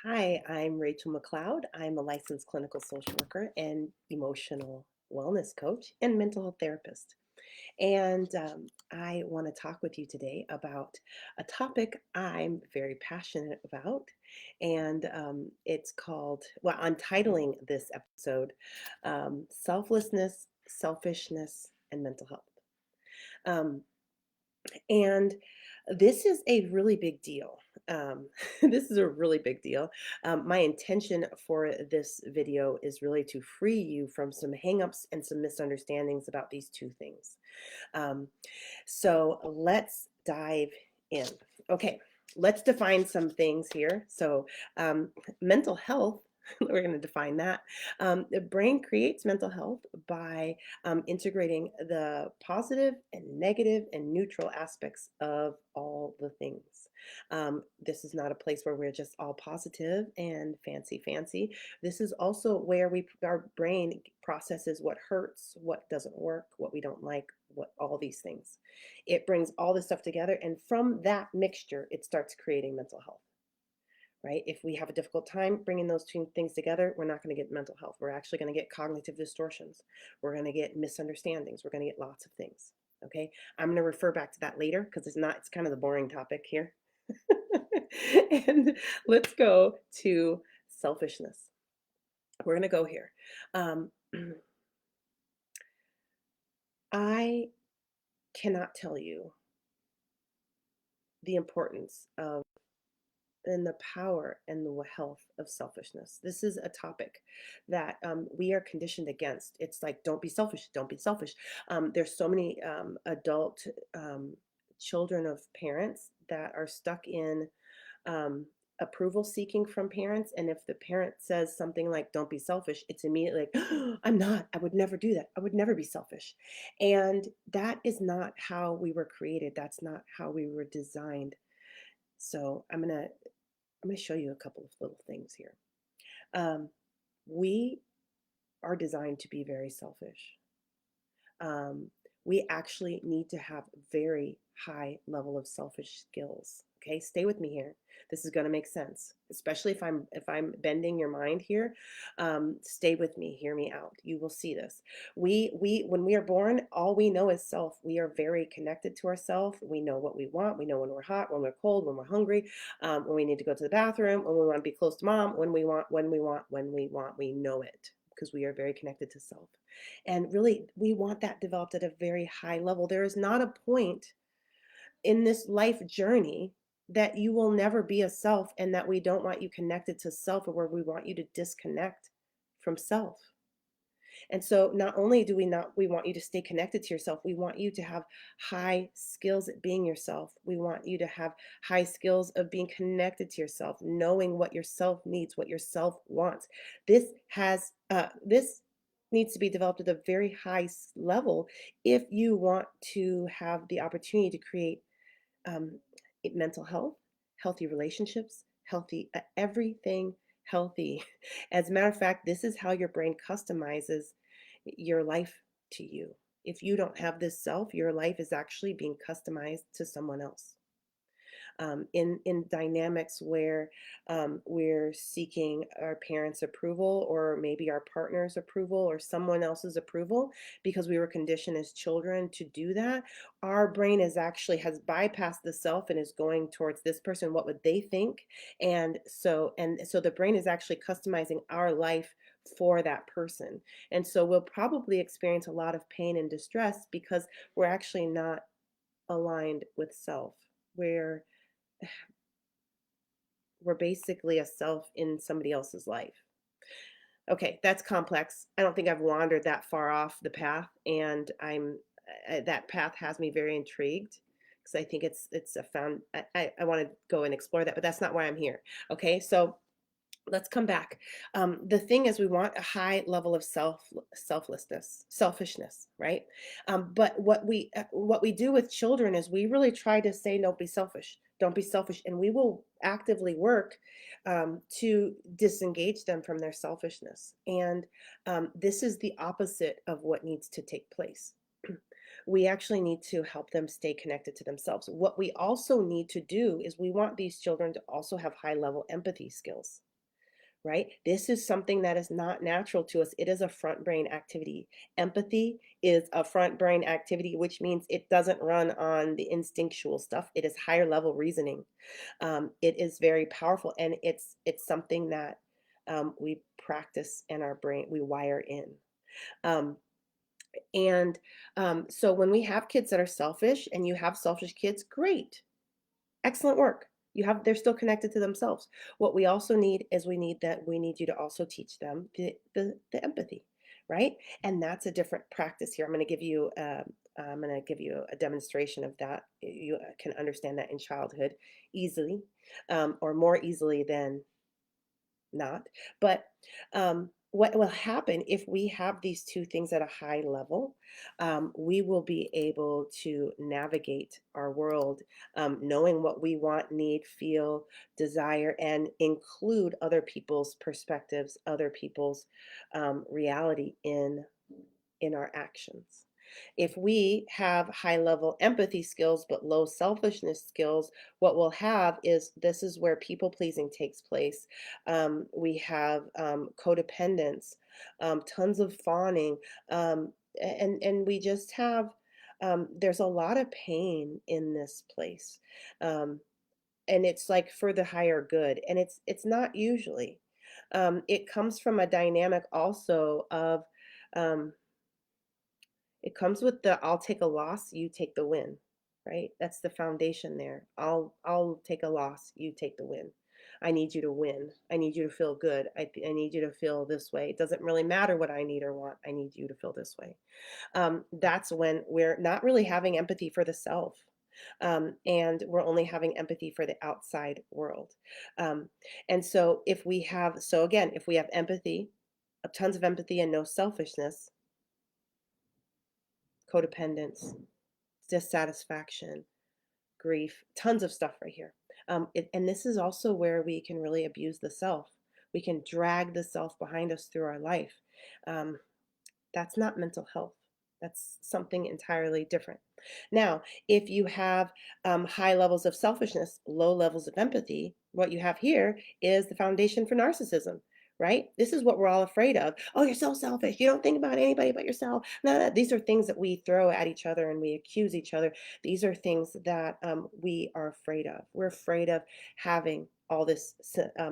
Hi, I'm Rachel McCloud. I'm a licensed clinical social worker and emotional wellness coach and mental health therapist. And I want to talk with you today about a topic I'm very passionate about. And it's called, well, I'm titling this episode Selflessness, Selfishness, and Mental Health. Um, and this is a really big deal. This is a really big deal. My intention for this video is really to free you from some hangups and some misunderstandings about these two things. Um, so let's dive in. Okay, let's define some things here. So, mental health. We're going to define that. The brain creates mental health by integrating the positive and negative and neutral aspects of all the things. This is not a place where we're just all positive and fancy. This is also where our brain processes what hurts, what doesn't work, what we don't like, what all these things. It brings all this stuff together, and from that mixture, it starts creating mental health. Right? If we have a difficult time bringing those two things together, we're not going to get mental health. We're actually going to get cognitive distortions. We're going to get misunderstandings. We're going to get lots of things. Okay. I'm going to refer back to that later because it's kind of the boring topic here. And let's go to selfishness. We're going to go here. Um, I cannot tell you the importance of and the power and the health of selfishness. This is a topic that we are conditioned against. It's like, don't be selfish, don't be selfish. There's so many adult children of parents that are stuck in um, approval seeking from parents. And if the parent says something like, don't be selfish, it's immediately like, I'm not, I would never do that. I would never be selfish. And that is not how we were created. That's not how we were designed. So I'm going to show you a couple of little things here. Um, we are designed to be very selfish. Um, we actually need to have very high level of selfish skills. Okay, stay with me here. This is going to make sense, especially if I'm bending your mind here. Stay with me. Hear me out. You will see this. We when we are born, all we know is self. We are very connected to ourself. We know what we want. We know when we're hot, when we're cold, when we're hungry, when we need to go to the bathroom, when we want to be close to mom, when we want. We know it because we are very connected to self. And really, we want that developed at a very high level. There is not a point in this life journey that you will never be a self and that we don't want you connected to self or where we want you to disconnect from self. And so not only do we want you to stay connected to yourself, we want you to have high skills at being yourself. We want you to have high skills of being connected to yourself, knowing what yourself needs, what yourself wants. This needs to be developed at a very high level if you want to have the opportunity to create um, mental health, healthy relationships, healthy everything healthy. As a matter of fact, this is how your brain customizes your life to you. If you don't have this self, your life is actually being customized to someone else. In dynamics where we're seeking our parents' approval or maybe our partner's approval or someone else's approval because we were conditioned as children to do that, our brain has bypassed the self and is going towards this person. What would they think? And so the brain is actually customizing our life for that person. And so we'll probably experience a lot of pain and distress because we're actually not aligned with self. We're basically a self in somebody else's life. Okay, that's complex. I don't think I've wandered that far off the path, and I'm that path has me very intrigued because I think it's a found. I want to go and explore that, but that's not why I'm here. Okay, so let's come back. The thing is, we want a high level of selfishness, right? But what we do with children is we really try to say, "Don't be selfish, don't be selfish," and we will actively work to disengage them from their selfishness. And this is the opposite of what needs to take place. We actually need to help them stay connected to themselves. What we also need to do is we want these children to also have high level empathy skills. right? This is something that is not natural to us. It is a front brain activity. Empathy is a front brain activity, which means it doesn't run on the instinctual stuff. It is higher level reasoning. It is very powerful, and it's something that we practice in our brain. We wire in. Um, and so when we have kids that are selfish, and you have selfish kids, great, excellent work. They're still connected to themselves. What we also need is we need you to also teach them the empathy, right? And that's a different practice here. I'm going to give you a demonstration of that. You can understand that in childhood easily, or more easily than not. But what will happen if we have these two things at a high level? We will be able to navigate our world, knowing what we want, need, feel, desire, and include other people's perspectives, other people's reality in our actions. If we have high level empathy skills but low selfishness skills, what we'll have is this is where people pleasing takes place. We have codependence, tons of fawning, and we just have there's a lot of pain in this place. Um, and it's like for the higher good, and it's not usually. It comes from a dynamic also of um, it comes with the I'll take a loss, you take the win, right? That's the foundation there. I'll take a loss, you take the win. I need you to win. I need you to feel good. I need you to feel this way. It doesn't really matter what I need or want. I need you to feel this way. That's when we're not really having empathy for the self. And we're only having empathy for the outside world. Um, and so if we have empathy, tons of empathy and no selfishness, codependence, dissatisfaction, grief, tons of stuff right here. And this is also where we can really abuse the self. We can drag the self behind us through our life. Um, that's not mental health. That's something entirely different. Now, if you have high levels of selfishness, low levels of empathy, what you have here is the foundation for narcissism, right? This is what we're all afraid of. Oh, you're so selfish. You don't think about anybody but yourself. No, no, these are things that we throw at each other and we accuse each other. These are things that we are afraid of. We're afraid of having all this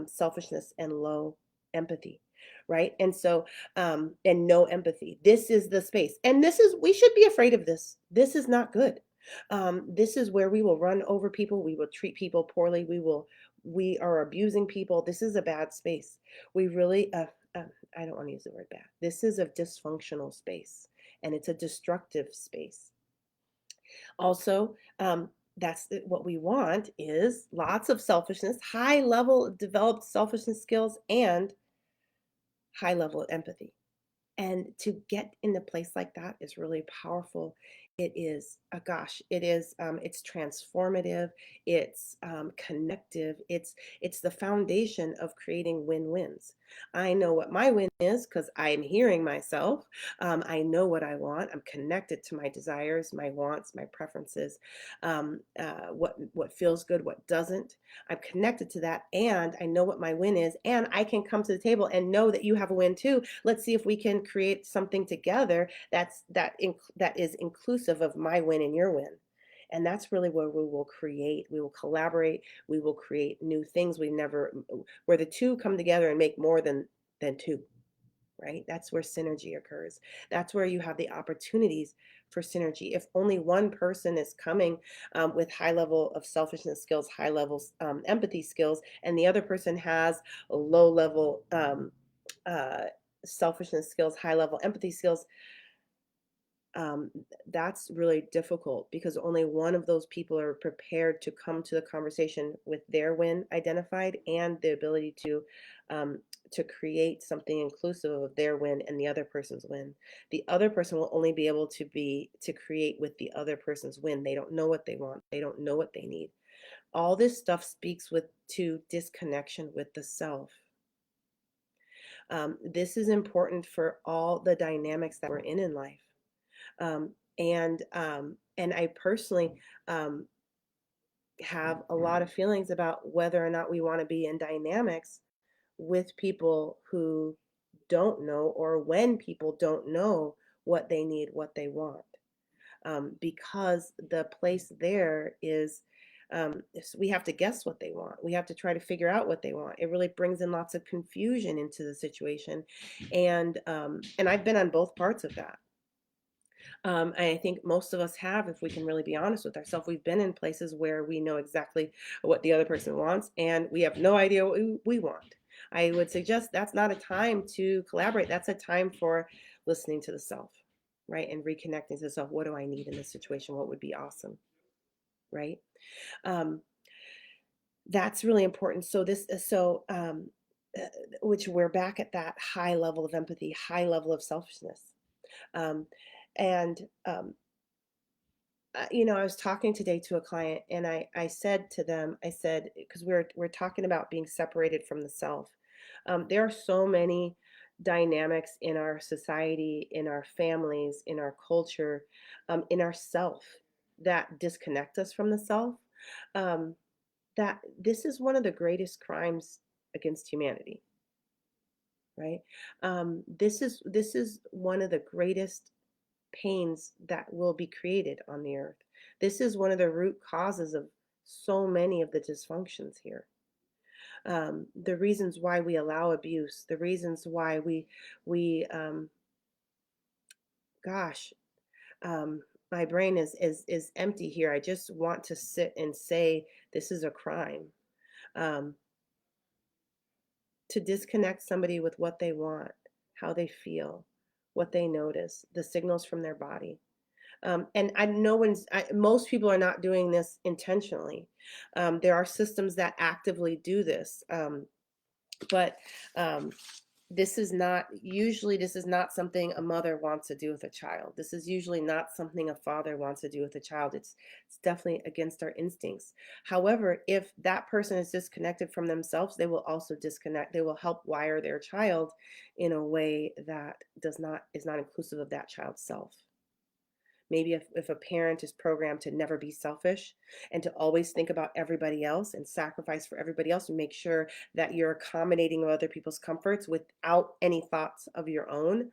selfishness and low empathy, right? And so and no empathy. This is the space. And we should be afraid of this. This is not good. This is where we will run over people. We will treat people poorly. We are abusing people. This is a bad space. We really, I don't want to use the word bad. This is a dysfunctional space, and it's a destructive space. Also, what we want is lots of selfishness, high level developed selfishness skills, and high level empathy. And to get in a place like that is really powerful. It is, it's transformative. It's connective. It's the foundation of creating win-wins. I know what my win is because I'm hearing myself. I know what I want. I'm connected to my desires, my wants, my preferences, what feels good, what doesn't. I'm connected to that, and I know what my win is, and I can come to the table and know that you have a win too. Let's see if we can create something together that is inclusive of my win and your win. And that's really where we will collaborate, we will create new things where the two come together and make more than two, right? That's where synergy occurs. That's where you have the opportunities for synergy. If only one person is coming with high level of selfishness skills, high levels empathy skills, and the other person has a low level uh, selfishness skills, high level empathy skills, um, that's really difficult because only one of those people are prepared to come to the conversation with their win identified and the ability um, to create something inclusive of their win and the other person's win. The other person will only be able to create with the other person's win. They don't know what they want. They don't know what they need. All this stuff speaks to disconnection with the self. This is important for all the dynamics that we're in life. And I personally um, have a lot of feelings about whether or not we want to be in dynamics with people who don't know, or when people don't know what they need, what they want, because the place there we have to guess what they want. We have to try to figure out what they want. It really brings in lots of confusion into the situation, and I've been on both parts of that. I think most of us have, if we can really be honest with ourselves, we've been in places where we know exactly what the other person wants, and we have no idea what we want. I would suggest that's not a time to collaborate. That's a time for listening to the self, right? And reconnecting to the self. What do I need in this situation? What would be awesome, right? Um, that's really important. Uh, which we're back at that high level of empathy, high level of selfishness. Um, and I was talking today to a client, and I said to them, I said, because we're talking about being separated from the self. There are so many dynamics in our society, in our families, in our culture, in our self, that disconnect us from the self. Um, that this is one of the greatest crimes against humanity, right? This is one of the greatest pains that will be created on the earth. This is one of the root causes of so many of the dysfunctions here. The reasons why we allow abuse, the reasons why we gosh, um, my brain is empty here. I just want to sit and say this is a crime. Um, to disconnect somebody with what they want, how they feel, what they notice, the signals from their body. And most people are not doing this intentionally. There are systems that actively do this, but um, this is not something a mother wants to do with a child. This is usually not something a father wants to do with a child. It's definitely against our instincts. However, if that person is disconnected from themselves, they will also disconnect. They will help wire their child in a way that does not is not inclusive of that child's self. Maybe if a parent is programmed to never be selfish and to always think about everybody else and sacrifice for everybody else and make sure that you're accommodating other people's comforts without any thoughts of your own,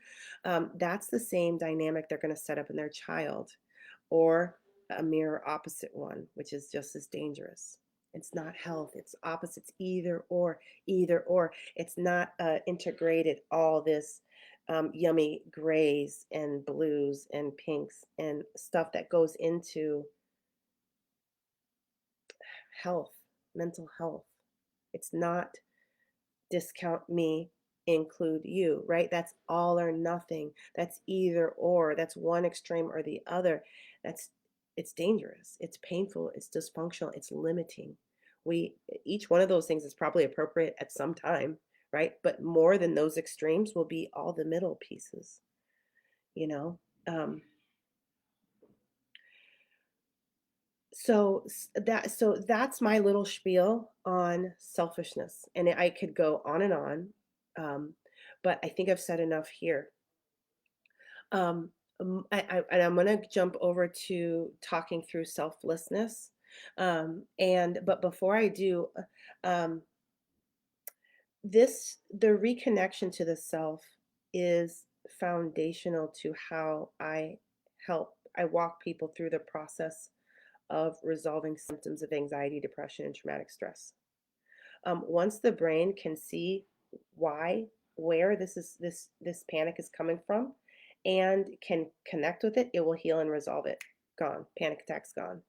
that's the same dynamic they're going to set up in their child, or a mirror opposite one, which is just as dangerous. It's not health, it's opposites, either or, either or. It's not integrated, all this yummy grays and blues and pinks and stuff that goes into health, mental health. It's not discount me, include you, right? That's all or nothing. That's either or. That's one extreme or the other. That's it's dangerous. It's painful. It's dysfunctional. It's limiting. We Each one of those things is probably appropriate at some time, right? But more than those extremes will be all the middle pieces, you know. Um, so that's my little spiel on selfishness, and I could go on and on, um, but I think I've said enough here. And I'm going to jump over to talking through selflessness, and but before I do, um, the reconnection to the self is foundational to how I walk people through the process of resolving symptoms of anxiety, depression, and traumatic stress. Once the brain can see why, where this panic is coming from, and can connect with it, it will heal and resolve it. Gone. Panic attacks gone.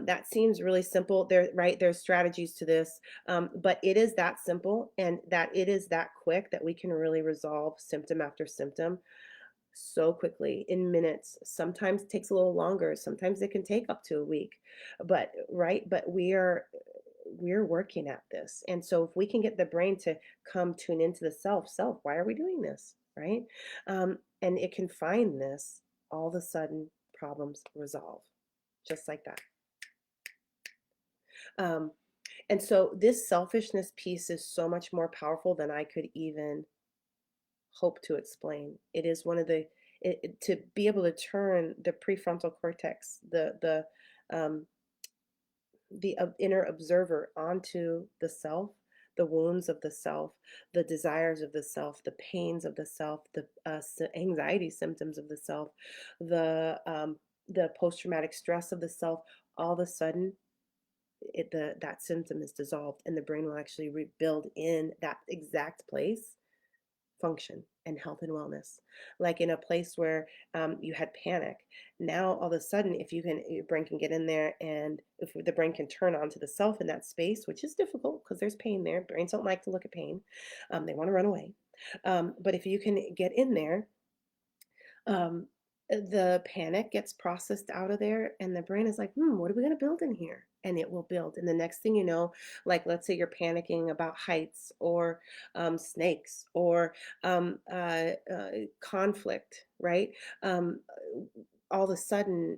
That seems really simple. There's strategies to this, but it is that simple, and that it is that quick that we can really resolve symptom after symptom so quickly in minutes. Sometimes it takes a little longer. Sometimes it can take up to a week. But we're working at this. And so if we can get the brain to come tune into the self, why are we doing this? Right? And it can find this, all of a sudden problems resolve just like that. Um, and so this selfishness piece is so much more powerful than I could even hope to explain. It is one of to be able to turn the prefrontal cortex, the inner observer onto the self. the wounds of the self, the desires of the self, the pains of the self, the anxiety symptoms of the self, the post-traumatic stress of the self, all of a sudden that symptom is dissolved and the brain will actually rebuild in that exact place function and health and wellness. Like in a place where you had panic, now all of a sudden, if your brain can get in there, and if the brain can turn on to the self in that space, which is difficult because there's pain there. Brains don't like to look at pain, they want to run away. But if you can get in there, um, the panic gets processed out of there, and the brain is like, what are we going to build in here? And it will build. And the next thing you know, like let's say you're panicking about heights or snakes or conflict, right? Um, all of a sudden,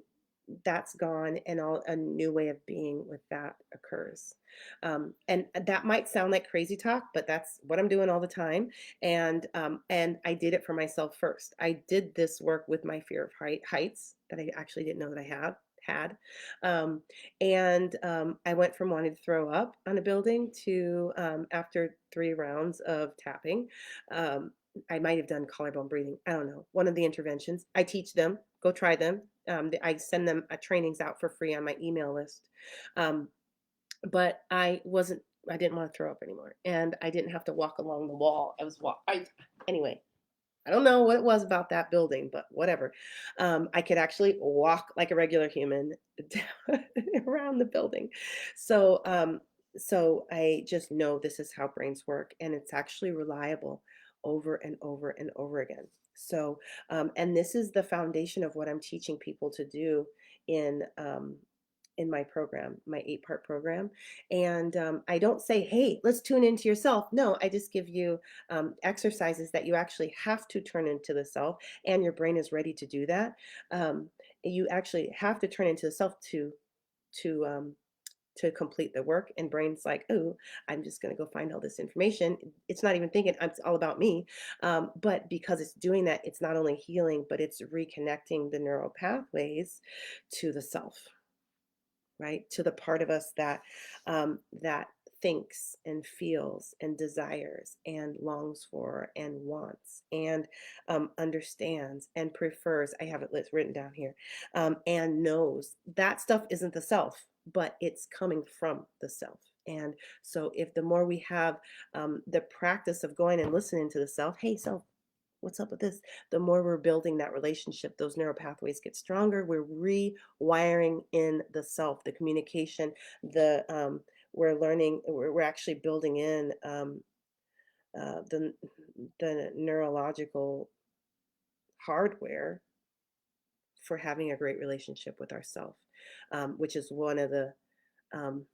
that's gone, and a new way of being with that occurs. And that might sound like crazy talk, but that's what I'm doing all the time. And I did it for myself first. I did this work with my fear of heights that I actually didn't know that I had. I went from wanting to throw up on a building to, after 3 rounds of tapping, um, I might have done collarbone breathing. I don't know. One of the interventions. I teach them. Go try them. I send them trainings out for free on my email list. Um, but I didn't want to throw up anymore, and I didn't have to walk along the wall. Anyway, I don't know what it was about that building, but whatever. I could actually walk like a regular human around the building. So, so I just know this is how brains work, and it's actually reliable over and over and over again. So, and this is the foundation of what I'm teaching people to do in in my program, my 8-part program. And I don't say, hey, let's tune into yourself. No, I just give you exercises that you actually have to turn into the self, and your brain is ready to do that. Um, you actually have to turn into the self to um, to complete the work. And brain's like, oh, I'm just going to go find all this information. It's not even thinking it's all about me. But because it's doing that, it's not only healing, but it's reconnecting the neural pathways to the self, right? To the part of us that thinks and feels and desires and longs for and wants and understands and prefers. I have it written down here, and knows. That stuff isn't the self, but it's coming from the self. And so, if the more we have the practice of going and listening to the self, hey, self, what's up with this? The more we're building that relationship, those neural pathways get stronger. We're rewiring in the self, the communication, we're learning, we're actually building in uh, the, the neurological hardware for having a great relationship with ourself, which is one of the um,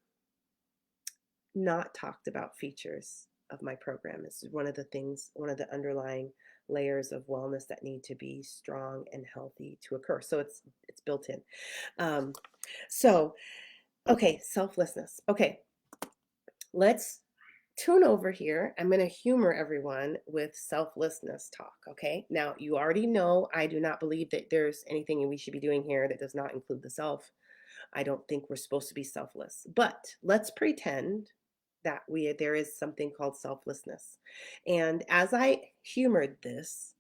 not talked about features of my program. This is one of the things, one of the underlying layers of wellness that need to be strong and healthy to occur. So it's built in. Um, so okay, selflessness. Okay, let's tune over here. I'm going to humor everyone with selflessness talk. Okay, now you already know I do not believe that there's anything we should be doing here that does not include the self. I don't think we're supposed to be selfless, but let's pretend that there is something called selflessness. And as I humored this,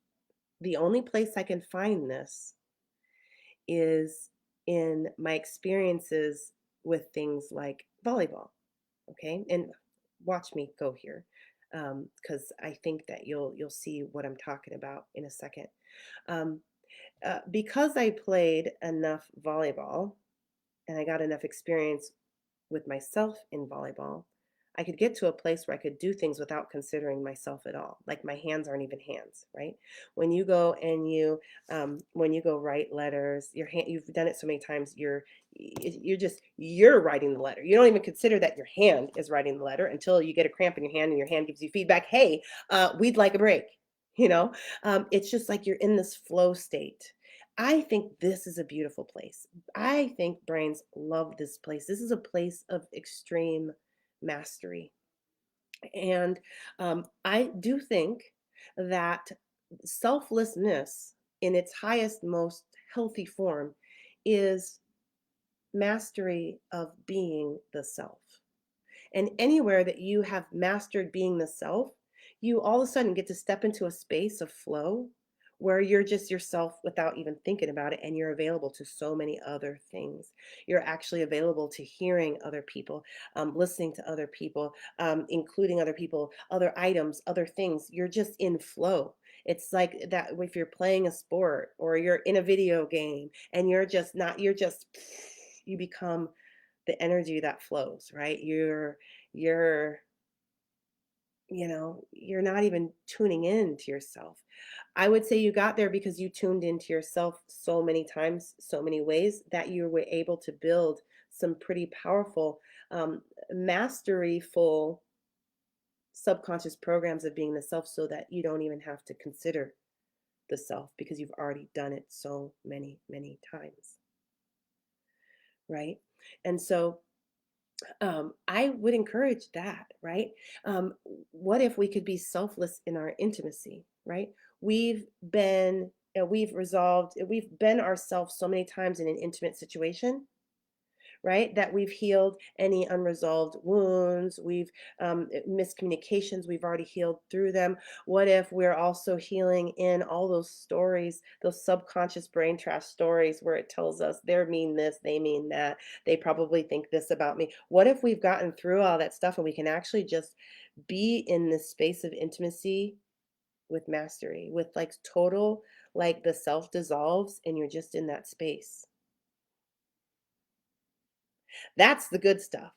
the only place I can find this is in my experiences with things like volleyball. Okay, and watch me go here, because I think that you'll see what I'm talking about in a second. Um, because I played enough volleyball and I got enough experience with myself in volleyball, I could get to a place where I could do things without considering myself at all. Like my hands aren't even hands, right? When you go and when you go write letters, your hand, you've done it so many times, you're writing the letter. You don't even consider that your hand is writing the letter until you get a cramp in your hand and your hand gives you feedback. Hey, we'd like a break. You know, it's just like you're in this flow state. I think this is a beautiful place. I think brains love this place. This is a place of extreme mastery. And I do think that selflessness in its highest, most healthy form is mastery of being the self. And anywhere that you have mastered being the self, you all of a sudden get to step into a space of flow where you're just yourself without even thinking about it. And you're available to so many other things. You're actually available to hearing other people, listening to other people, including other people, other items, other things. You're just in flow. It's like that if you're playing a sport or you're in a video game and you're just not, you're just, you become the energy that flows, right? You're you're not even tuning in to yourself. I would say you got there because you tuned into yourself so many times, so many ways that you were able to build some pretty powerful, um, masteryful subconscious programs of being the self so that you don't even have to consider the self because you've already done it so many, many times, right? And so I would encourage that, right? What if we could be selfless in our intimacy, right? We've been, we've resolved, we've been ourselves so many times in an intimate situation, right? That we've healed any unresolved wounds, we've miscommunications, we've already healed through them. What if we're also healing in all those stories, those subconscious brain trash stories where it tells us they mean this, they mean that, they probably think this about me? What if we've gotten through all that stuff and we can actually just be in this space of intimacy with mastery, with like total, like the self dissolves and you're just in that space? That's the good stuff.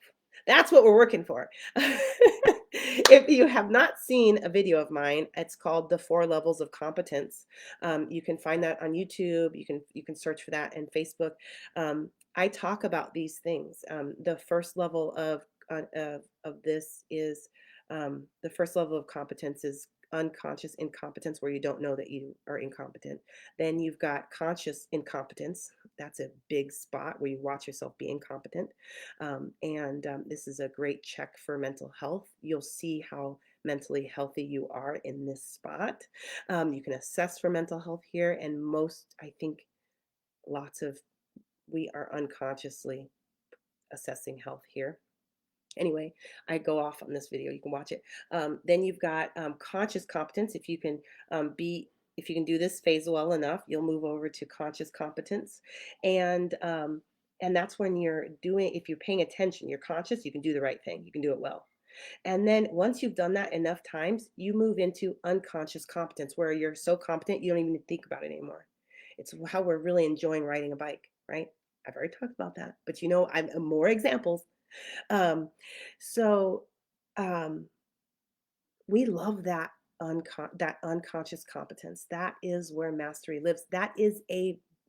That's what we're working for. If you have not seen a video of mine, it's called The Four Levels of Competence. You can find that on YouTube. You can search for that in Facebook. I talk about these things. The first level of this is the first level of competence is unconscious incompetence, where you don't know that you are incompetent. Then you've got conscious incompetence. That's a big spot where you watch yourself be incompetent. And this is a great check for mental health. You'll see how mentally healthy you are in this spot. You can assess for mental health here, and I think, lots of we are unconsciously assessing health here. Anyway, I go off on this video. You can watch it. Then you've got conscious competence. If you can do this phase well enough, you'll move over to conscious competence, and um, and that's when you're doing. If you're paying attention, you're conscious. You can do the right thing. You can do it well. And then once you've done that enough times, you move into unconscious competence, where you're so competent you don't even think about it anymore. It's how we're really enjoying riding a bike, right? I've already talked about that, but I'm more examples. um, so um, we love that unconscious competence. That is where mastery lives.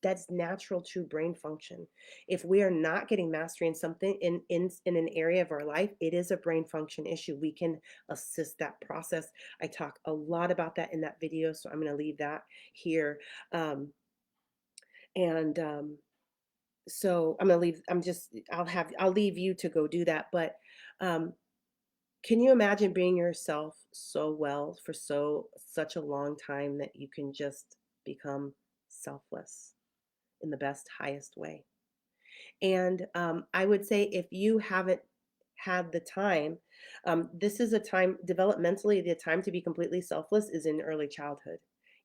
That's natural to brain function. If we are not getting mastery in something in an area of our life, it is a brain function issue. We can assist that process. I talk a lot about that in that video, so I'm going to leave that here. Um, and so I'm going to leave. I'll leave you to go do that. But um, can you imagine being yourself so well for such a long time that you can just become selfless in the best, highest way? And I would say if you haven't had the time, this is a time developmentally, the time to be completely selfless is in early childhood.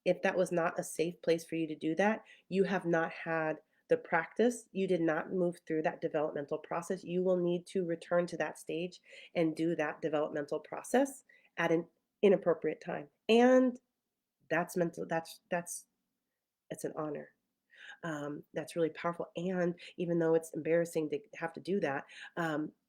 If that was not a safe place for you to do that, you have not had the practice, you did not move through that developmental process. You will need to return to that stage and do that developmental process at an inappropriate time. And that's mental, that's it's an honor. That's really powerful. And even though it's embarrassing to have to do that,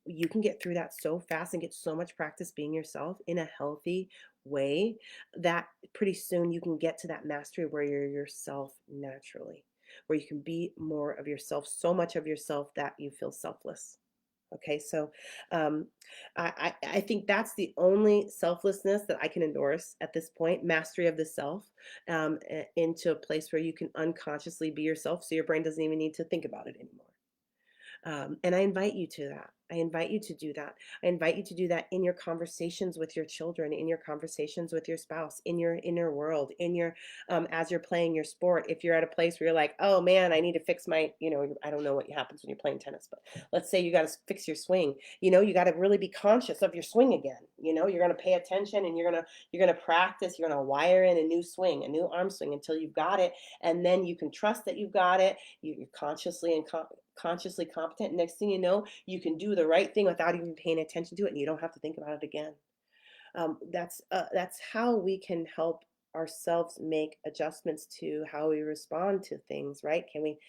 you can get through that so fast and get so much practice being yourself in a healthy way that pretty soon you can get to that mastery where you're yourself naturally, where you can be more of yourself, so much of yourself that you feel selfless. Okay, so um, I think that's the only selflessness that I can endorse at this point, mastery of the self, into a place where you can unconsciously be yourself so your brain doesn't even need to think about it anymore. And I invite you to that. I invite you to do that. I invite you to do that in your conversations with your children, in your conversations with your spouse, in your inner world, in your as you're playing your sport. If you're at a place where you're like, oh man, I need to fix my, I don't know what happens when you're playing tennis, but let's say you got to fix your swing. You got to really be conscious of your swing again. You're going to pay attention, and you're going to practice. You're going to wire in a new swing, a new arm swing until you've got it, and then you can trust that you've got it. You're consciously competent. Next thing you know, you can do the right thing without even paying attention to it, and you don't have to think about it again. That's how we can help ourselves make adjustments to how we respond to things, right? Can we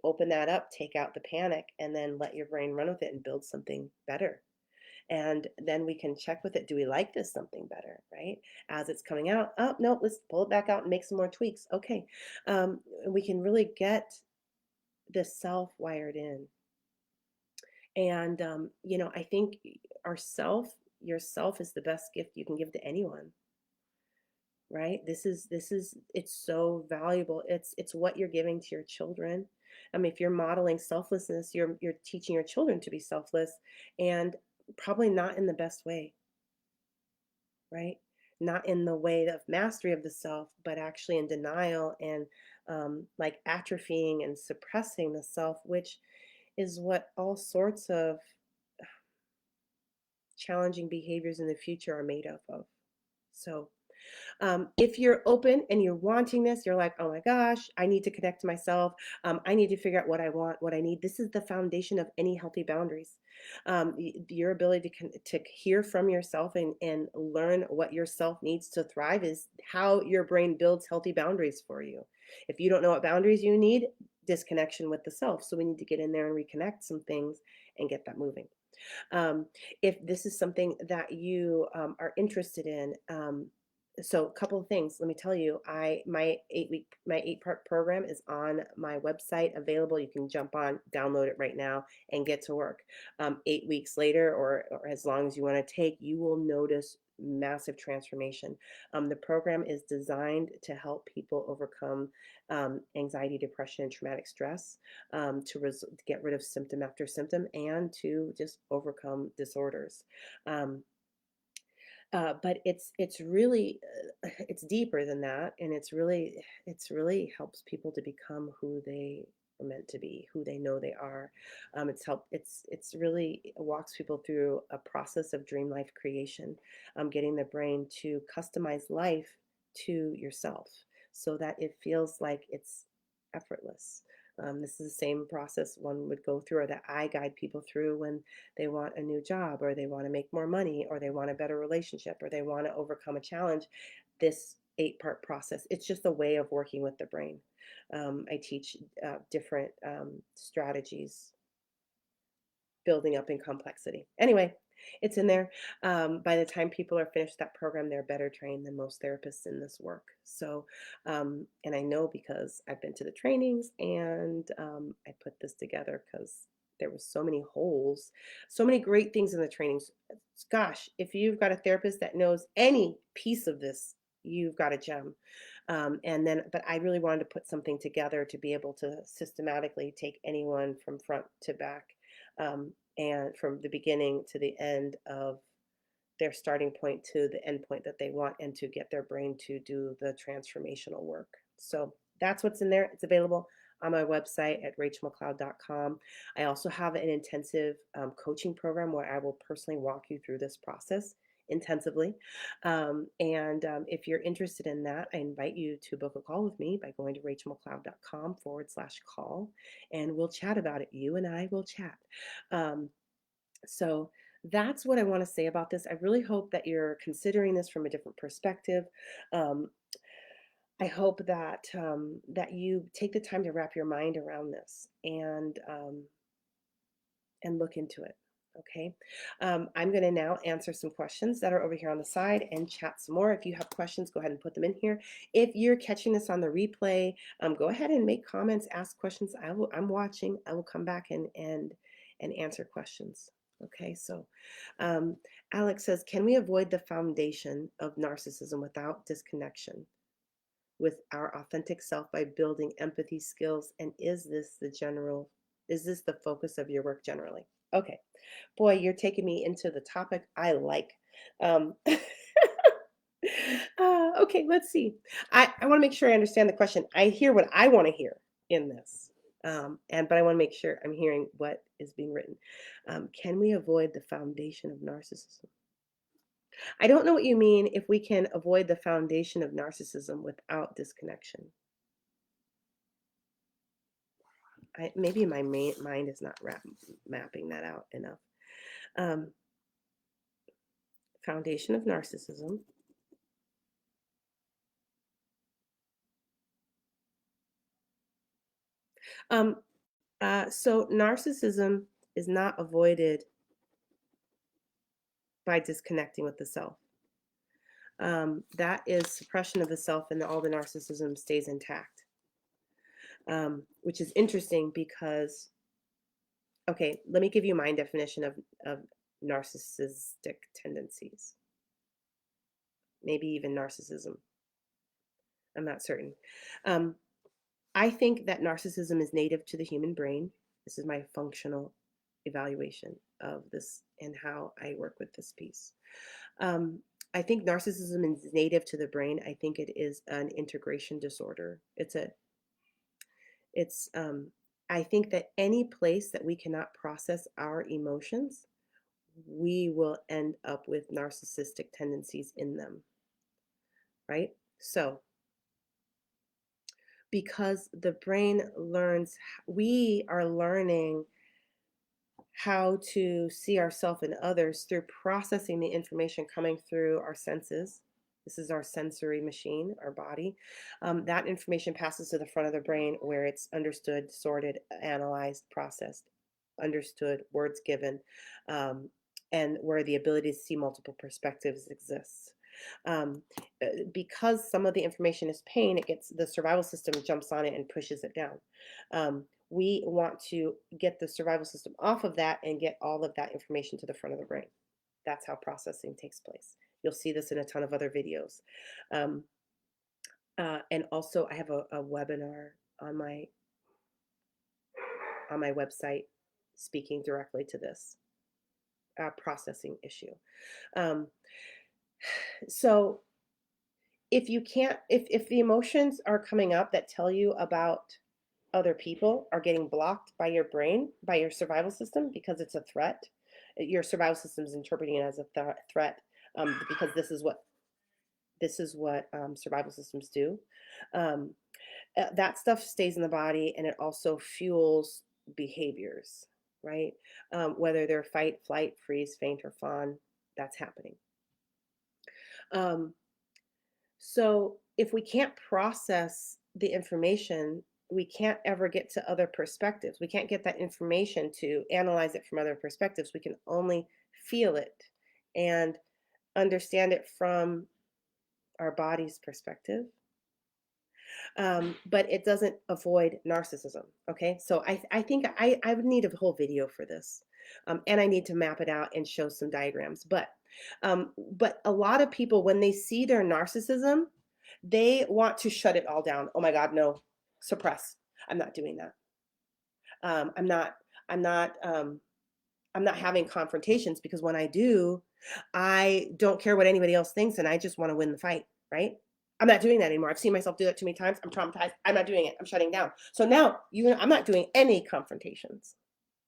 open that up, take out the panic, and then let your brain run with it and build something better? And then we can check with it. Do we like this something better, right? As it's coming out, oh no, let's pull it back out and make some more tweaks. Okay, we can really get the self wired in. And I think yourself is the best gift you can give to anyone, right? This is it's so valuable. It's what you're giving to your children. If you're modeling selflessness, you're teaching your children to be selfless, and probably not in the best way, right? Not in the way of mastery of the self, but actually in denial and like atrophying and suppressing the self, which is what all sorts of challenging behaviors in the future are made up of. So, if you're open and you're wanting this, you're like, oh my gosh, I need to connect to myself. I need to figure out what I want, what I need. This is the foundation of any healthy boundaries. Your ability to hear from yourself and learn what yourself needs to thrive is how your brain builds healthy boundaries for you. If you don't know what boundaries you need, disconnection with the self. So we need to get in there and reconnect some things and get that moving. um, if this is something that you are interested in. So a couple of things, let me tell you, my 8-part program is on my website available. You can jump on, download it right now and get to work. 8 weeks later, or as long as you want to take, you will notice massive transformation. The program is designed to help people overcome anxiety, depression, and traumatic stress, to get rid of symptom after symptom, and to just overcome disorders. Um, but it's really it's deeper than that, and it's really helps people to become who they are meant to be, who they know they are. It's really it walks people through a process of dream life creation, getting the brain to customize life to yourself so that it feels like it's effortless. This is the same process one would go through, or that I guide people through when they want a new job, or they want to make more money, or they want a better relationship, or they want to overcome a challenge. This 8-part process, it's just a way of working with the brain. I teach different strategies, building up in complexity. Anyway, it's in there. By the time people are finished that program, they're better trained than most therapists in this work. So, and I know because I've been to the trainings, and I put this together because there was so many holes, so many great things in the trainings. Gosh, if you've got a therapist that knows any piece of this, you've got a gem. But I really wanted to put something together to be able to systematically take anyone from front to back, and from the beginning to the end of their starting point to the end point that they want, and to get their brain to do the transformational work. So that's what's in there. It's available on my website at rachelmccloud.com. I also have an intensive coaching program where I will personally walk you through this process intensively. And if you're interested in that, I invite you to book a call with me by going to rachelmccloud.com/call, and we'll chat about it. You and I will chat. Um, so that's what I want to say about this. I really hope that you're considering this from a different perspective. Um, I hope that you take the time to wrap your mind around this, and look into it. Okay. I'm going to now answer some questions that are over here on the side and chat some more. If you have questions, go ahead and put them in here. If you're catching this on the replay, go ahead and make comments, ask questions. I'm watching. I will come back and answer questions. Okay. So Alex says, can we avoid the foundation of narcissism without disconnection with our authentic self by building empathy skills? And is this the general Is this the focus of your work generally? Okay. Boy, you're taking me into the topic I like. Um, okay, let's see. I want to make sure I understand the question. I hear what I want to hear in this. But I want to make sure I'm hearing what is being written. Can we avoid the foundation of narcissism? I don't know what you mean if we can avoid the foundation of narcissism without disconnection. Maybe my mind is not mapping that out enough. Um, Foundation of narcissism. Um, so narcissism is not avoided by disconnecting with the self. That is suppression of the self, and all the narcissism stays intact. Which is interesting because, okay, let me give you my definition of narcissistic tendencies. Maybe even narcissism. I'm not certain. Um, I think that narcissism is native to the human brain. This is my functional evaluation of this and how I work with this piece. Um, I think narcissism is native to the brain. I think it is an integration disorder. It's I think that any place that we cannot process our emotions, we will end up with narcissistic tendencies in them, right? So, because the brain learns, we are learning how to see ourselves and others through processing the information coming through our senses. This is our sensory machine, our body. That information passes to the front of the brain where it's understood, sorted, analyzed, processed, understood, words given, um, and where the ability to see multiple perspectives exists. Um, because some of the information is pain, it gets the survival system jumps on it and pushes it down. We want to get the survival system off of that and get all of that information to the front of the brain. That's how processing takes place. You'll see this in a ton of other videos. Um, and also, I have a webinar on my website speaking directly to this processing issue. Um, so if you can't, if the emotions are coming up that tell you about other people are getting blocked by your brain, by your survival system, because it's a threat. Your survival system is interpreting it as a threat, because this is what survival systems do. Um, that stuff stays in the body, and it also fuels behaviors, right? Whether they're fight, flight, freeze, faint, or fawn, that's happening. Um, So if we can't process the information, we can't ever get to other perspectives. We can't get that information to analyze it from other perspectives. We can only feel it and understand it from our body's perspective. But it doesn't avoid narcissism. Okay, so I think I would need a whole video for this, and I need to map it out and show some diagrams. But a lot of people, when they see their narcissism, they want to shut it all down. Oh my God, no, suppress. I'm not doing that. Um, I'm not. I'm not. I'm not having confrontations because when I do, I don't care what anybody else thinks, and I just want to win the fight. Right? I'm not doing that anymore. I've seen myself do that too many times. I'm traumatized. I'm not doing it. I'm shutting down. So now I'm not doing any confrontations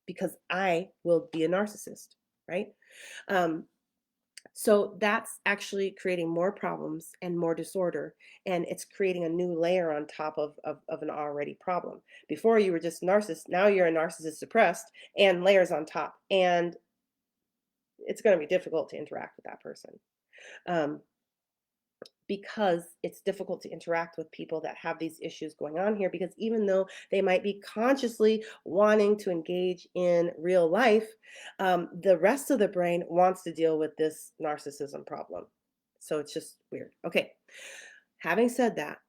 because I will be a narcissist. Right? Um, so that's actually creating more problems and more disorder. And it's creating a new layer on top of an already problem. Before you were just narcissist. Now you're a narcissist suppressed and layers on top. And it's going to be difficult to interact with that person. Um, because it's difficult to interact with people that have these issues going on here, because even though they might be consciously wanting to engage in real life, the rest of the brain wants to deal with this narcissism problem. So it's just weird. Okay, having said that,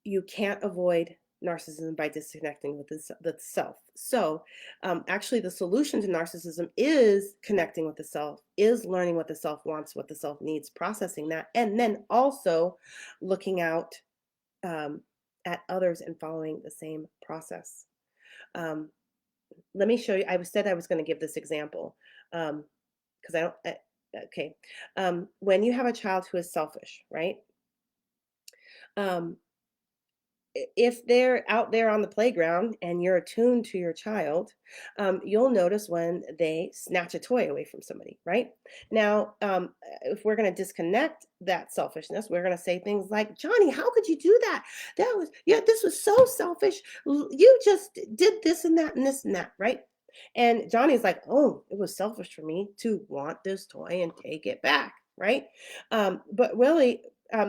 you can't avoid narcissism by disconnecting with the self. So, actually, the solution to narcissism is connecting with the self, is learning what the self wants, what the self needs, processing that, and then also looking out um, at others and following the same process. Um, let me show you. I said I was going to give this example, because I don't. Okay, when you have a child who is selfish, right? Um, if they're out there on the playground and you're attuned to your child, you'll notice when they snatch a toy away from somebody, right? Now, if we're going to disconnect that selfishness, we're going to say things like, Johnny, how could you do that? That was, yeah, this was so selfish. You just did this and that and this and that, right? And Johnny's like, oh, it was selfish for me to want this toy and take it back, right? But really,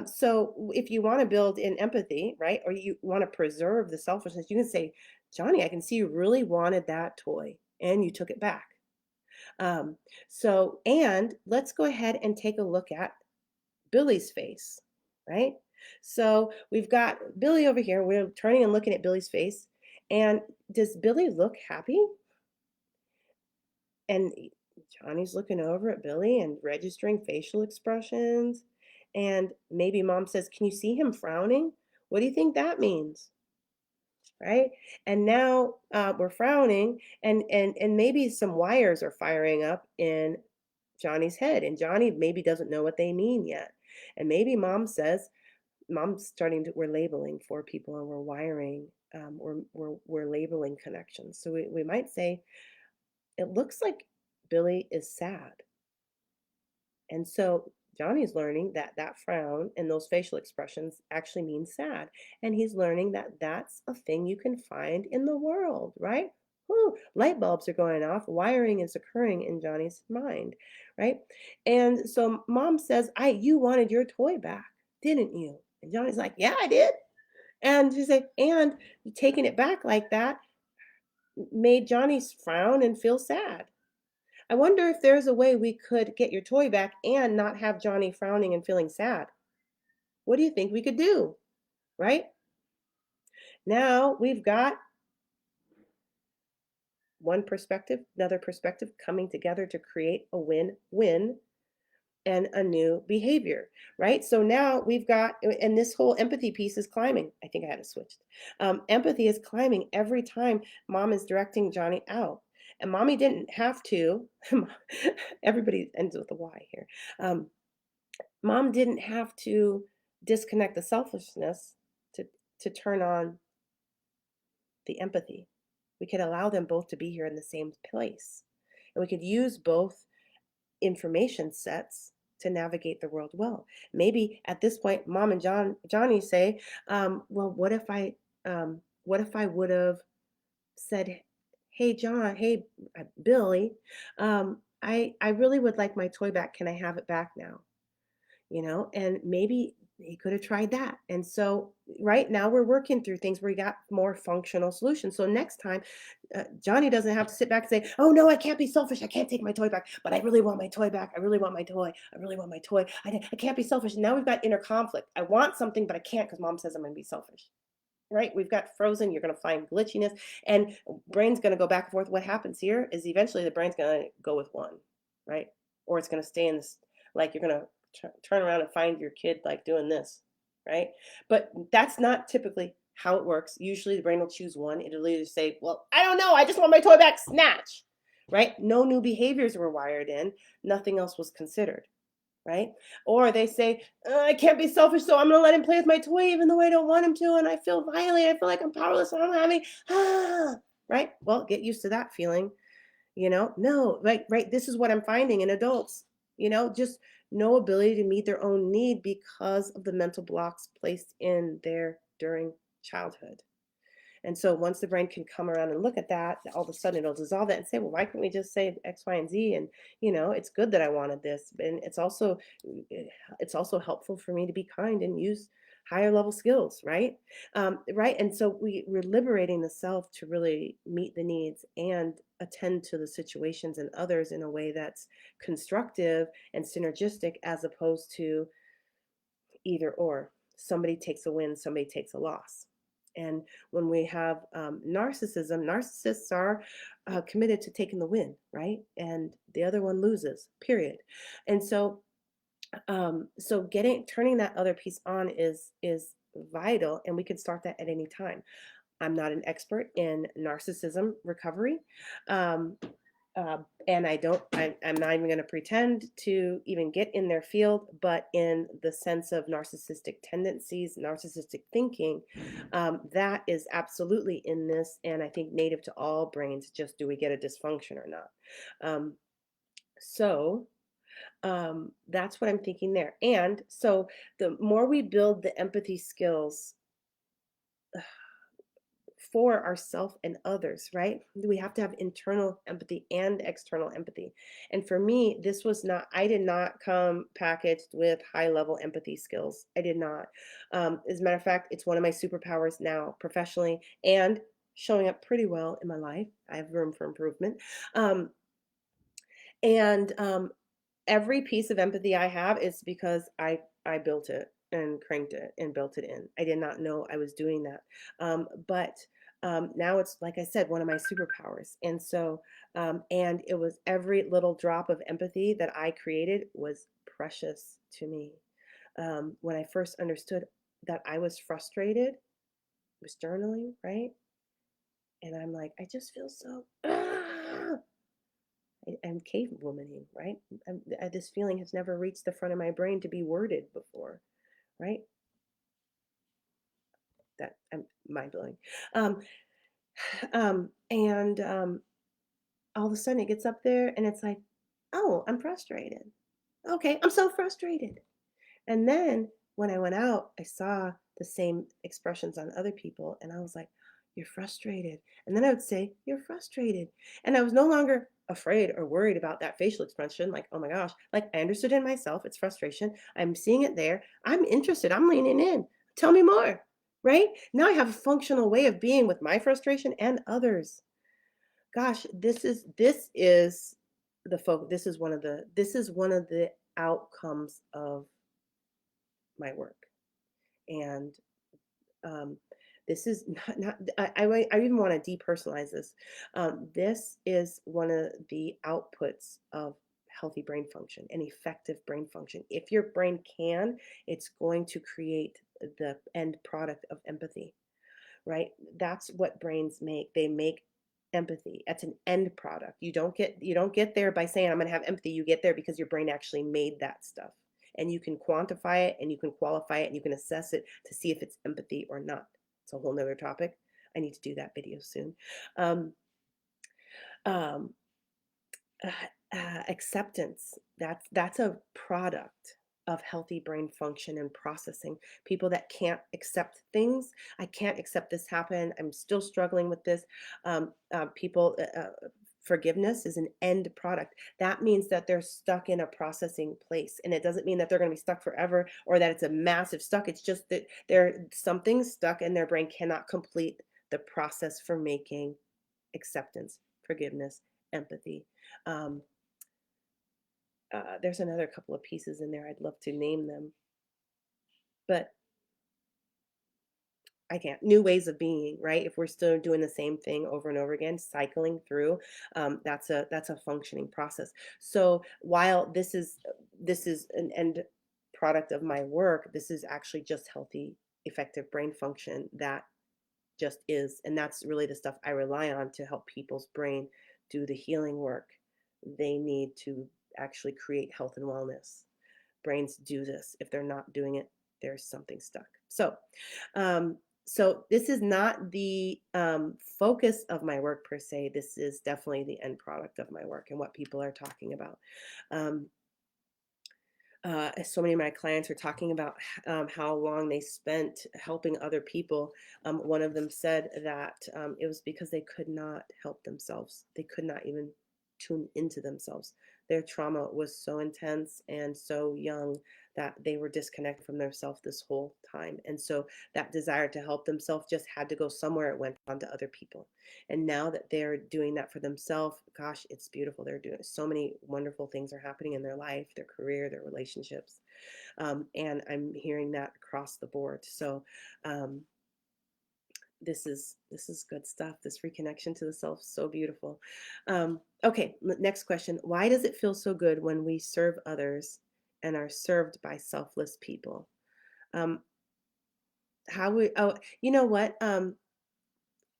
so if you want to build in empathy, right, or you want to preserve the selfishness, you can say, Johnny, I can see you really wanted that toy and you took it back. Um, and let's go ahead and take a look at Billy's face, right? So we've got Billy over here. We're turning and looking at Billy's face. And does Billy look happy? And Johnny's looking over at Billy and registering facial expressions. And maybe mom says, can you see him frowning? What do you think that means? Right? And now we're frowning, and maybe some wires are firing up in Johnny's head, and Johnny maybe doesn't know what they mean yet. And maybe mom says, mom's starting to, we're labeling for people and we're wiring, we're labeling connections. So we might say, it looks like Billy is sad. And so Johnny's learning that that frown and those facial expressions actually mean sad. And he's learning that that's a thing you can find in the world, right? Ooh, light bulbs are going off. Wiring is occurring in Johnny's mind, right? And so mom says, you wanted your toy back, didn't you? And Johnny's like, yeah, I did. And she said, and taking it back like that made Johnny frown and feel sad. I wonder if there's a way we could get your toy back and not have Johnny frowning and feeling sad. What do you think we could do? Right? Now we've got one perspective, another perspective coming together to create a win-win and a new behavior, right? So now we've got, and this whole empathy piece is climbing. I think I had it switched. Empathy is climbing every time mom is directing Johnny out. And mommy didn't have to, everybody ends with a Y here. Mom didn't have to disconnect the selfishness to turn on the empathy. We could allow them both to be here in the same place. And we could use both information sets to navigate the world well. Maybe at this point, mom and Johnny say, well, what if I would have said, hey, John, hey, Billy, I really would like my toy back. Can I have it back now? And maybe he could have tried that. And so right now we're working through things where we got more functional solutions. So next time, Johnny doesn't have to sit back and say, oh no, I can't be selfish. I can't take my toy back, but I really want my toy back. I really want my toy. I really want my toy. I can't be selfish. And now we've got inner conflict. I want something, but I can't because mom says I'm going to be selfish. Right? We've got frozen. You're going to find glitchiness, and brain's going to go back and forth. What happens here is eventually the brain's going to go with one, right? Or it's going to stay in this, like you're going to turn around and find your kid like doing this, right? But that's not typically how it works. Usually the brain will choose one. It'll either say, well, I don't know, I just want my toy back, snatch, right? No new behaviors were wired in, nothing else was considered, right? Or they say, I can't be selfish, so I'm gonna let him play with my toy even though I don't want him to, and I feel violated, I feel like I'm powerless, and I'm having, right? Well, get used to that feeling. No, right, this is what I'm finding in adults, just no ability to meet their own need because of the mental blocks placed in there during childhood. And so once the brain can come around and look at that, all of a sudden it'll dissolve that and say, well, why can't we just say X, Y, and Z? And it's good that I wanted this, and it's also helpful for me to be kind and use higher level skills, right? Right. And so we're liberating the self to really meet the needs and attend to the situations and others in a way that's constructive and synergistic, as opposed to either or. Somebody takes a win, somebody takes a loss. And when we have narcissists are committed to taking the win, right? And the other one loses, period. And so turning that other piece on is vital, and we can start that at any time. I'm not an expert in narcissism recovery. Um, and I'm not even going to pretend to even get in their field, but in the sense of narcissistic tendencies, narcissistic thinking, that is absolutely in this, and I think native to all brains. Just do we get a dysfunction or not? Um, so that's what I'm thinking there. And so the more we build the empathy skills for ourselves and others, right? We have to have internal empathy and external empathy. And for me, this was not, I did not come packaged with high level empathy skills. I did not. As a matter of fact, it's one of my superpowers now professionally and showing up pretty well in my life. I have room for improvement. Um, and every piece of empathy I have is because I built it and cranked it and built it in. I did not know I was doing that, but now it's, like I said, one of my superpowers. And so, and it was every little drop of empathy that I created was precious to me. When I first understood that I was frustrated, I was journaling, right? And I'm like, I just feel so. I'm cave womaning, right? This feeling has never reached the front of my brain to be worded before, right? That I'm mind blowing. Um, and all of a sudden it gets up there and it's like, oh, I'm frustrated. Okay, I'm so frustrated. And then when I went out, I saw the same expressions on other people, and I was like, you're frustrated. And then I would say, you're frustrated. And I was no longer afraid or worried about that facial expression, like, oh my gosh, like I understood in myself, it's frustration. I'm seeing it there. I'm interested. I'm leaning in. Tell me more. Right? Now I have a functional way of being with my frustration and others. Gosh, this is the focus. This is one of the outcomes of my work. And um, this is not I even want to depersonalize this. This is one of the outputs of healthy brain function and effective brain function. If your brain can, it's going to create the end product of empathy, right? That's what brains make. They make empathy. That's an end product. You don't get there by saying I'm going to have empathy. You get there because your brain actually made that stuff. And you can quantify it and you can qualify it and you can assess it to see if it's empathy or not. It's a whole nother topic. I need to do that video soon. Um, um, Acceptance, that's a product of healthy brain function and processing. People that can't accept things, I can't accept this happened, I'm still struggling with this. People Forgiveness is an end product. That means that they're stuck in a processing place, and it doesn't mean that they're going to be stuck forever or that it's a massive stuck. It's just that there something stuck in their brain cannot complete the process for making acceptance, forgiveness, empathy. um, there's another couple of pieces in there. I'd love to name them, but I can't. New ways of being, right? If we're still doing the same thing over and over again, cycling through, that's a functioning process. So while this is an end product of my work, this is actually just healthy, effective brain function that just is, and that's really the stuff I rely on to help people's brain do the healing work. They need to actually create health and wellness. Brains do this. If they're not doing it, there's something stuck. Um, so this is not the focus of my work per se. This is definitely the end product of my work and what people are talking about. Um, so many of my clients are talking about how long they spent helping other people. One of them said that it was because they could not help themselves. They could not even tune into themselves. Their trauma was so intense and so young that they were disconnected from themselves this whole time. And so that desire to help themselves just had to go somewhere. It went on to other people. And now that they're doing that for themselves, gosh, it's beautiful. They're doing so many wonderful things are happening in their life, their career, their relationships. And I'm hearing that across the board. So um, this is good stuff. This reconnection to the self, so beautiful. Okay, next question. Why does it feel so good when we serve others and are served by selfless people? Um, how we? Oh, you know what?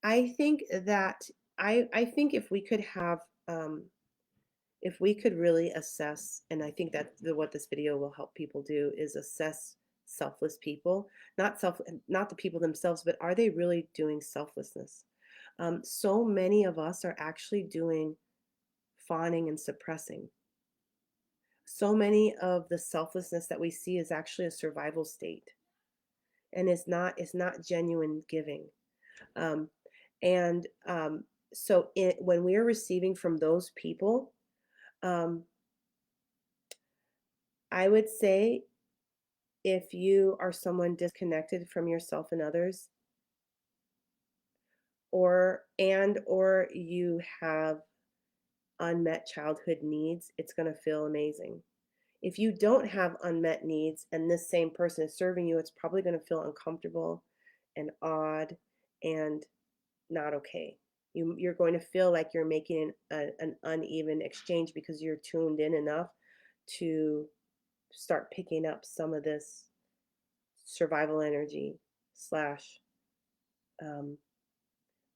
I think that I think um, if we could really assess, and I think that what this video will help people do is assess selfless people, not the people themselves, but are they really doing selflessness? So many of us are actually doing fawning and suppressing. So many of the selflessness that we see is actually a survival state, and it's not genuine giving. Um, and so when we are receiving from those people, um, I would say if you are someone disconnected from yourself and others, or you have unmet childhood needs, it's going to feel amazing. If you don't have unmet needs and this same person is serving you, it's probably going to feel uncomfortable and odd and not okay. You're going to feel like you're making an uneven exchange because you're tuned in enough to start picking up some of this survival energy slash um,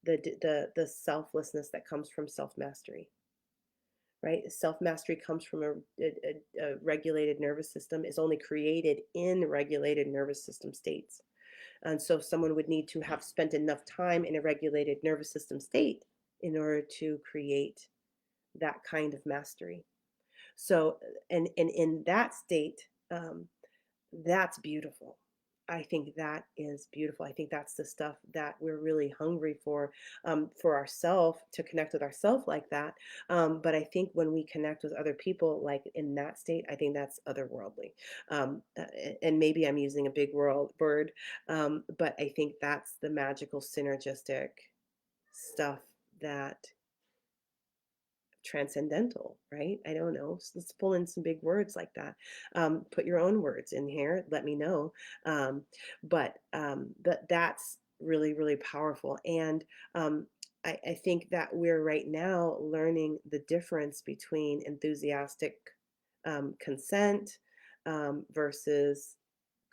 the selflessness that comes from self mastery. Right, self mastery comes from a regulated nervous system. Is only created in regulated nervous system states. And so someone would need to have spent enough time in a regulated nervous system state in order to create that kind of mastery. So, and in that state, that's beautiful. I think that is beautiful. I think that's the stuff that we're really hungry for ourselves to connect with ourselves like that. But I think when we connect with other people, like in that state, I think that's otherworldly. And maybe I'm using a big world word, but I think that's the magical synergistic stuff that transcendental, right? I don't know. Let's pull in some big words like that. Put your own words in here. Let me know. Um, but that's really, really powerful. And I think that we're right now learning the difference between enthusiastic consent versus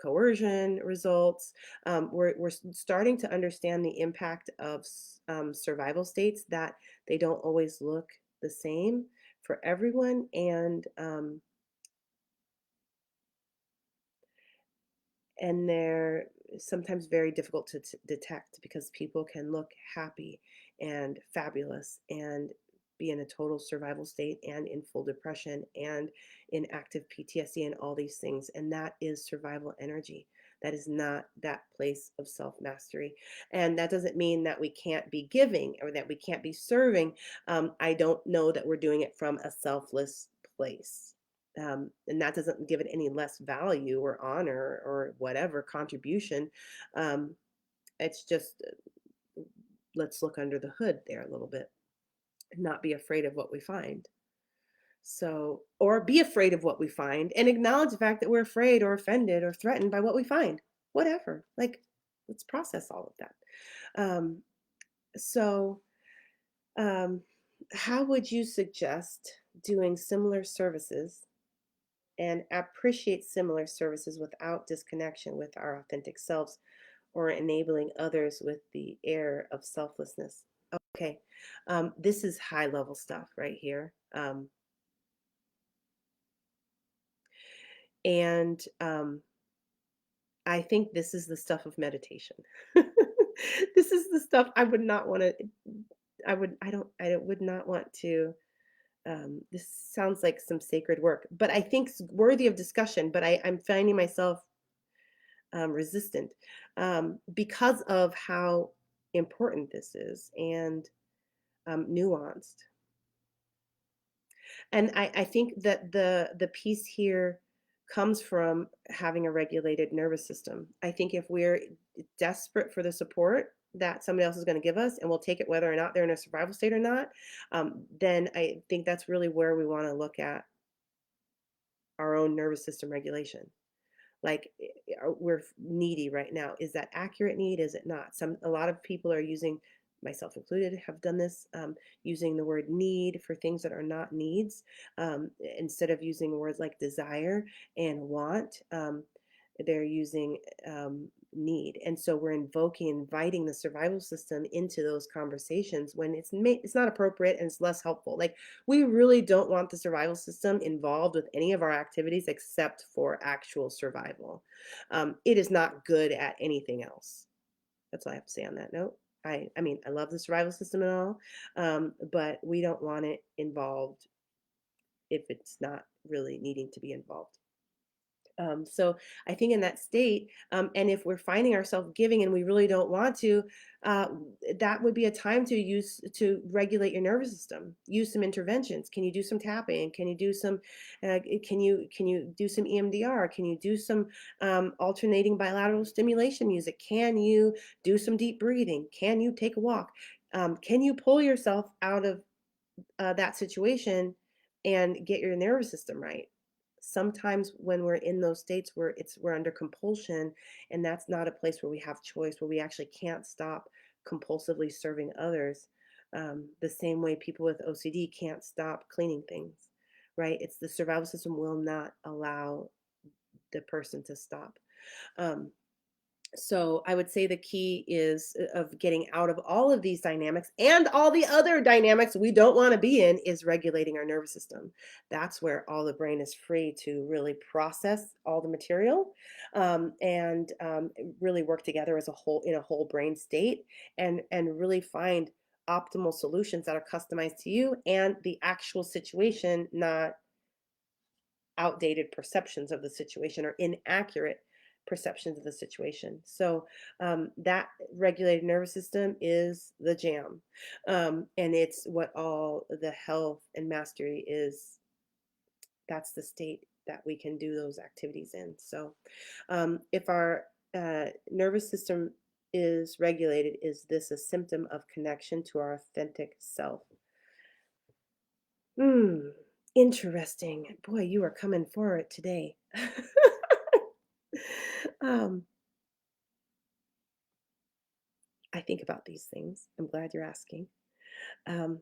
coercion results. We're starting to understand the impact of survival states, that they don't always look the same for everyone. And they're sometimes very difficult to detect because people can look happy and fabulous and be in a total survival state and in full depression and in active PTSD and all these things. And that is survival energy. That is not that place of self mastery. And that doesn't mean that we can't be giving or that we can't be serving. I don't know that we're doing it from a selfless place. And that doesn't give it any less value or honor or whatever contribution. Um, it's just let's look under the hood there a little bit and not be afraid of what we find. So, or be afraid of what we find and acknowledge the fact that we're afraid or offended or threatened by what we find. Whatever. Like, let's process all of that. Um, so, um, how would you suggest doing similar services and appreciate similar services without disconnection with our authentic selves or enabling others with the air of selflessness? Okay, this is high level stuff right here. And I think this is the stuff of meditation. This is the stuff I would not want to, I would not want to. This sounds like some sacred work, but I think it's worthy of discussion. But I'm finding myself resistant because of how important this is and nuanced. And I think that the piece here comes from having a regulated nervous system. I think if we're desperate for the support that somebody else is going to give us, and we'll take it whether or not they're in a survival state or not, then I think that's really where we want to look at our own nervous system regulation. Like, we're needy right now. Is that accurate need? Is it not? A lot of people are using, myself included, have done this, using the word need for things that are not needs, instead of using words like desire and want. they're using need. And so we're inviting the survival system into those conversations when it's not appropriate and it's less helpful. Like, we really don't want the survival system involved with any of our activities except for actual survival. It is not good at anything else. That's all I have to say on that note. I mean, I love the survival system and all, but we don't want it involved if it's not really needing to be involved. So I think in that state, and if we're finding ourselves giving and we really don't want to, uh, that would be a time to regulate your nervous system. Use some interventions. Can you do some tapping? Can you do some? Can you do some EMDR? Can you do some alternating bilateral stimulation music? Can you do some deep breathing? Can you take a walk? Can you pull yourself out of that situation and get your nervous system right? Sometimes when we're in those states where we're under compulsion, and that's not a place where we have choice, where we actually can't stop compulsively serving others, the same way people with OCD can't stop cleaning things, right? It's the survival system will not allow the person to stop. um, so I would say the key is of getting out of all of these dynamics and all the other dynamics we don't want to be in is regulating our nervous system. That's where all the brain is free to really process all the material, and really work together as a whole in a whole brain state, and really find optimal solutions that are customized to you and the actual situation, not outdated perceptions of the situation or inaccurate perceptions of the situation. So that regulated nervous system is the jam. And it's what all the health and mastery is. That's the state that we can do those activities in. So if our nervous system is regulated, is this a symptom of connection to our authentic self? Hmm. Interesting. Boy, you are coming for it today. um, I think about these things. I'm glad you're asking. Um,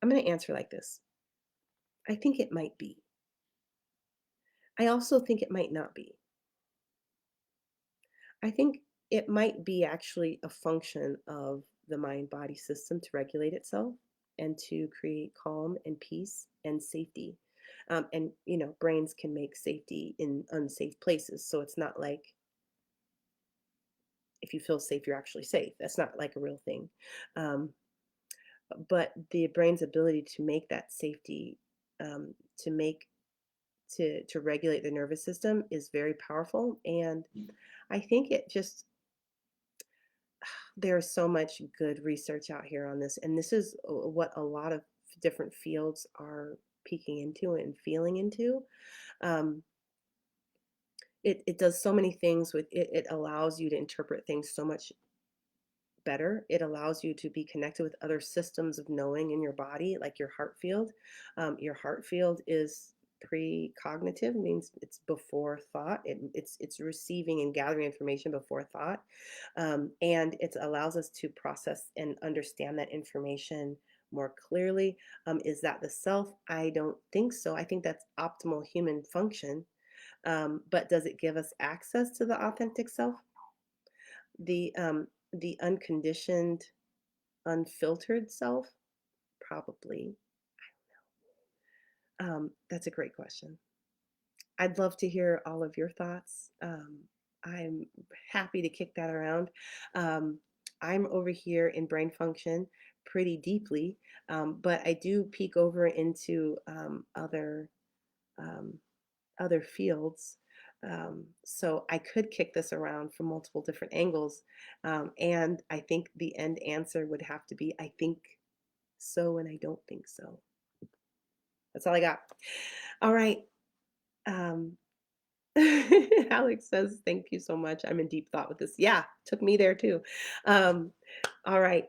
I'm going to answer like this. I think it might be. I also think it might not be. I think it might be actually a function of the mind body system to regulate itself and to create calm and peace and safety. And, brains can make safety in unsafe places. So it's not like if you feel safe, you're actually safe. That's not like a real thing. Um, but the brain's ability to make that safety, to make to regulate the nervous system is very powerful. And I think it just there's so much good research out here on this, and this is what a lot of different fields are peeking into and feeling into. Um, it does so many things with it. It allows you to interpret things so much better. It allows you to be connected with other systems of knowing in your body, like your heart field. Your heart field is precognitive, means it's before thought. It's receiving and gathering information before thought, and it allows us to process and understand that information more clearly. Is that the self? I don't think so. I think that's optimal human function. But does it give us access to the authentic self? The unconditioned, unfiltered self? Probably. That's a great question. I'd love to hear all of your thoughts. I'm happy to kick that around. Um, I'm over here in brain function pretty deeply, but I do peek over into um, other fields. So I could kick this around from multiple different angles. And I think the end answer would have to be I think so and I don't think so. That's all I got. All right. Um, Alex says, thank you so much. I'm in deep thought with this. Yeah, took me there too. Um, all right.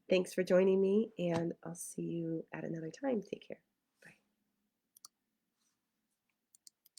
Thanks for joining me, and I'll see you at another time. Take care.